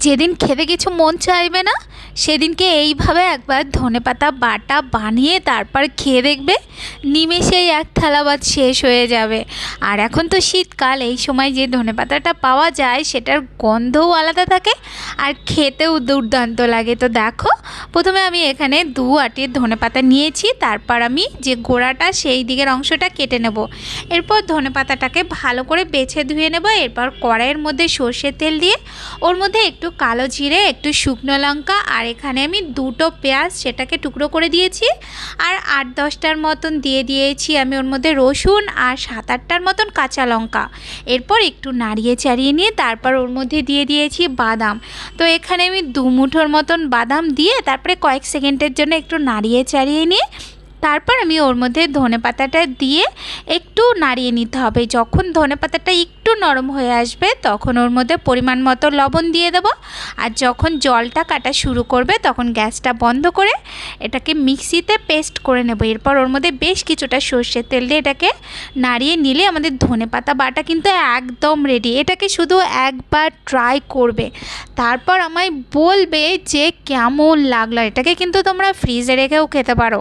যেদিন খেতে কিছু মন চাইবে না সেদিনকে এইভাবে একবার ধনেপাতা বাটা বানিয়ে তারপর খেয়ে দেখবে, নিমেষেই এক থালা ভাত শেষ হয়ে যাবে। আর এখন তো শীতকাল, এই সময় যে ধনেপাতাটা পাওয়া যায় সেটার গন্ধও আলাদা থাকে আর খেতেও দুর্দান্ত লাগে। তো দেখো, প্রথমে আমি এখানে 2 আঁটি ধনেপাতা নিয়েছি, তারপর আমি যে গোড়াটা সেই দিকের অংশটা কেটে নেব। এরপর ধনেপাতাটাকে ভালো করে বেছে ধুয়ে নেব। এরপর কড়াইয়ের মধ্যে সর্ষের তেল দিয়ে ওর মধ্যে একটু কালো জিরে, একটু শুকনো লঙ্কা আর এখানে আমি 2টো পেঁয়াজ সেটাকে টুকরো করে দিয়েছি, আর 8-10টার মতন দিয়ে দিয়েছি আমি ওর মধ্যে রসুন, আর 7-8টার মতন কাঁচা লঙ্কা। এরপর একটু নাড়িয়ে চাড়িয়ে নিয়ে তারপর ওর মধ্যে দিয়ে দিয়েছি বাদাম। তো এখানে আমি 2 মুঠোর মতন বাদাম দিয়ে তারপরে কয়েক সেকেন্ডের জন্য একটু নাড়িয়ে চাড়িয়ে নিয়ে তারপর আমি ওর মধ্যে ধনেপাতাটা দিয়ে একটু নাড়িয়ে নিতে হবে। যখন ধনেপাতাটা একটু নরম হয়ে আসবে তখন ওর মধ্যে পরিমাণ মতো লবণ দিয়ে দেবো। আর যখন জলটা কাটা শুরু করবে তখন গ্যাসটা বন্ধ করে এটাকে মিক্সিতে পেস্ট করে নেব। এরপর ওর মধ্যে বেশ কিছুটা সর্ষের তেল দিয়ে এটাকে নাড়িয়ে নিলে আমাদের ধনেপাতা বাটা কিন্তু একদম রেডি। এটাকে শুধু একবার ট্রাই করবে, তারপর আমায় বলবে যে কেমন লাগলো। এটাকে কিন্তু তোমরা ফ্রিজে রেখেও খেতে পারো।